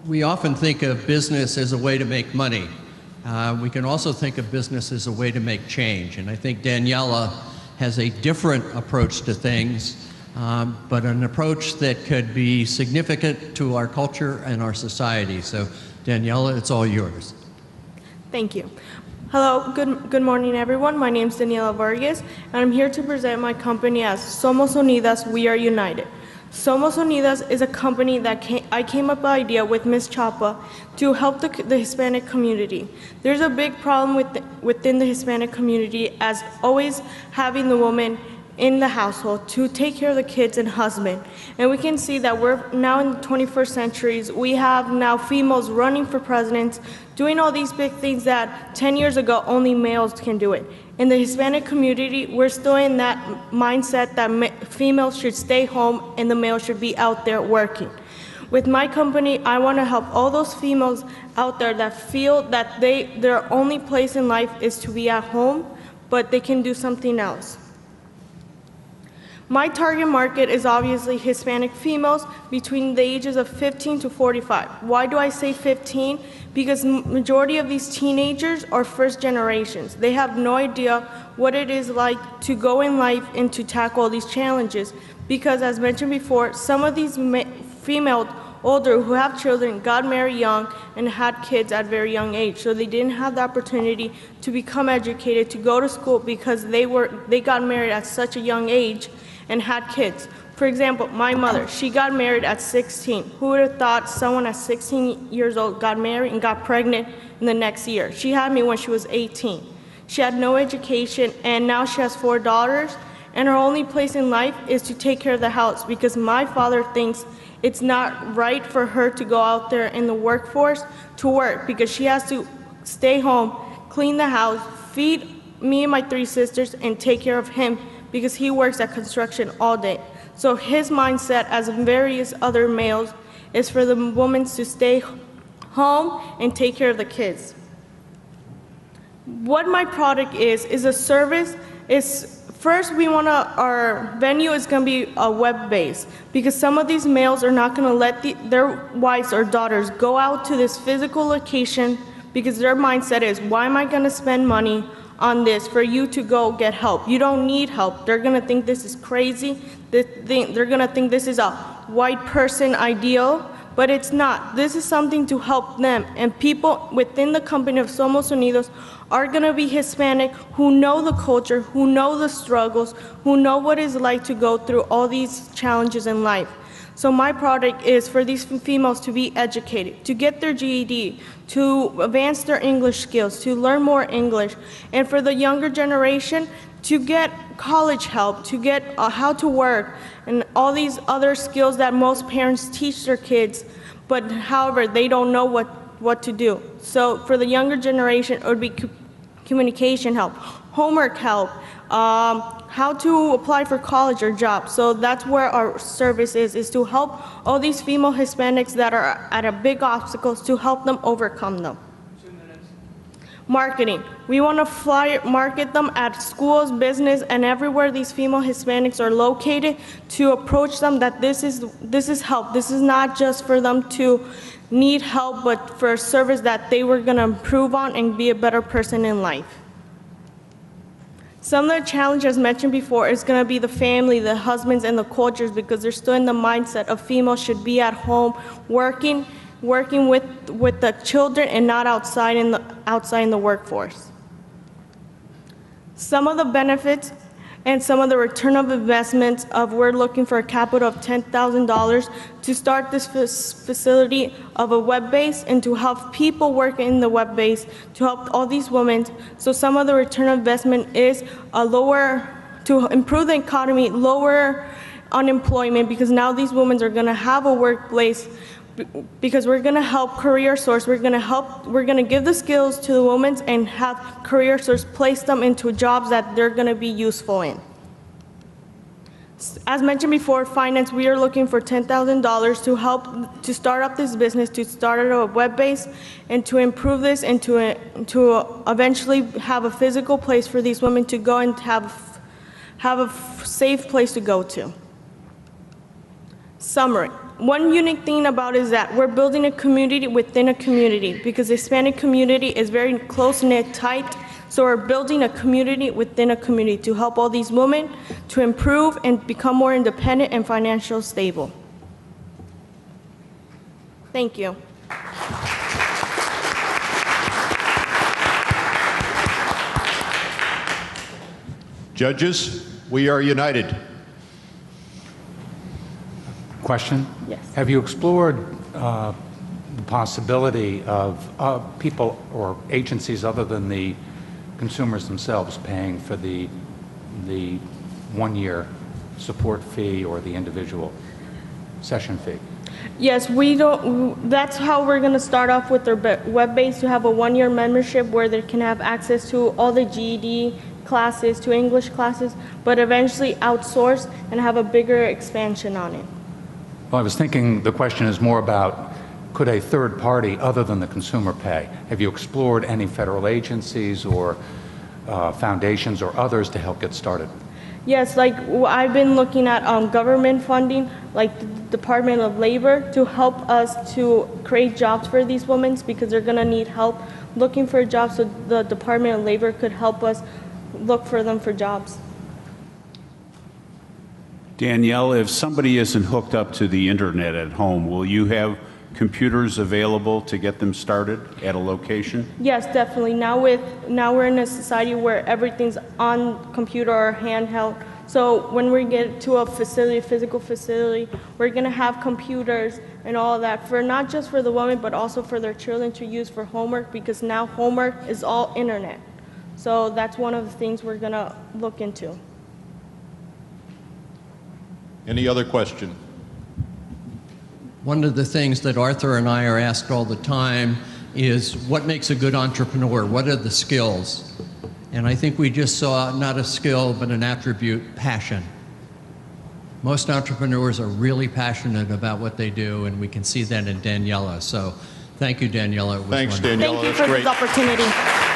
We often think of business as a way to make money. We can also think of business as a way to make change. And I think Daniela has a different approach to things, but an approach that could be significant to our culture and our society. So Daniela, it's all yours. Thank you. Hello, good morning everyone. My name is Daniela Vargas, and I'm here to present my company as Somos Unidas, We Are United. Somos Unidas is a company that I came up with the idea with Ms. Chapa to help the Hispanic community. There's a big problem within the Hispanic community as always having the woman in the household to take care of the kids and husband. And we can see that we're now in the 21st centuries. We have now females running for presidents, doing all these big things that 10 years ago only males can do it. In the Hispanic community, we're still in that mindset that females should stay home and the males should be out there working. With my company, I want to help all those females out there that feel that their only place in life is to be at home, but they can do something else. My target market is obviously Hispanic females between the ages of 15 to 45. Why do I say 15? Because majority of these teenagers are first generations. They have no idea what it is like to go in life and to tackle all these challenges. Because as mentioned before, some of these females older who have children got married young and had kids at a very young age. So they didn't have the opportunity to become educated, to go to school because they got married at such a young age and had kids. For example, my mother, she got married at 16. Who would have thought someone at 16 years old got married and got pregnant in the next year? She had me when she was 18. She had no education, and now she has 4 daughters, and her only place in life is to take care of the house because my father thinks it's not right for her to go out there in the workforce to work because she has to stay home, clean the house, feed me and my 3 sisters, and take care of him because he works at construction all day. So his mindset, as various other males, is for the women to stay home and take care of the kids. What my product is a service. First, our venue is going to be web-based because some of these males are not going to let their wives or daughters go out to this physical location because their mindset is, why am I going to spend money on this for you to go get help? You don't need help. They're going to think this is crazy. They're going to think this is a white person ideal, but it's not. This is something to help them. And people within the company of Somos Unidos are going to be Hispanic who know the culture, who know the struggles, who know what it's like to go through all these challenges in life. So my product is for these females to be educated, to get their GED, to advance their English skills, to learn more English, and for the younger generation to get college help, to get how to work, and all these other skills that most parents teach their kids, but however, they don't know what to do. So for the younger generation, it would be communication help, homework help, how to apply for college or jobs. So that's where our service is to help all these female Hispanics that are at a big obstacles to help them overcome them. 2 minutes. Marketing. We want to market them at schools, business, and everywhere these female Hispanics are located to approach them that this is help. This is not just for them to need help, but for a service that they were going to improve on and be a better person in life. Some of the challenges mentioned before is going to be the family, the husbands, and the cultures because they're still in the mindset of females should be at home working with the children and not outside in the workforce. Some of the benefits and some of the return of investments of we're looking for a capital of $10,000 to start this facility of a web base and to help people work in the web base to help all these women. So some of the return of investment is to improve the economy, lower unemployment because now these women are going to have a workplace because we're going to help career source. We're going to give the skills to the women and have career source place them into jobs that they're going to be useful in. As mentioned before, finance, we are looking for $10,000 to help to start up this business, to start it a web base, and to improve this and to eventually have a physical place for these women to go and have a safe place to go to. Summary. one unique thing about it is that we're building a community within a community, because the Hispanic community is very close-knit, tight. So we're building a community within a community to help all these women to improve and become more independent and financially stable. Thank you. Judges, we are united. Question? Yes. Have you explored the possibility of people or agencies other than the consumers themselves paying for the one-year support fee or the individual session fee? Yes, that's how we're going to start off with their web-based, to have a one-year membership where they can have access to all the GED classes, to English classes, but eventually outsource and have a bigger expansion on it. Well, I was thinking the question is more about, could a third party other than the consumer pay? Have you explored any federal agencies or foundations or others to help get started? Yes, like I've been looking at government funding, like the Department of Labor, to help us to create jobs for these women, because they're going to need help looking for jobs, so the Department of Labor could help us look for them for jobs. Danielle, if somebody isn't hooked up to the internet at home, will you have computers available to get them started at a location? Yes, definitely. Now we're in a society where everything's on computer or handheld. So when we get to a facility, physical facility, we're gonna have computers and all of that, for not just for the women, but also for their children to use for homework, because now homework is all internet. So that's one of the things we're gonna look into. Any other question? One of the things that Arthur and I are asked all the time is, what makes a good entrepreneur? What are the skills? And I think we just saw not a skill, but an attribute: passion. Most entrepreneurs are really passionate about what they do, and we can see that in Daniela. So thank you, Daniela. It was Thanks, wonderful. Daniela. Thank you That's for great. this opportunity.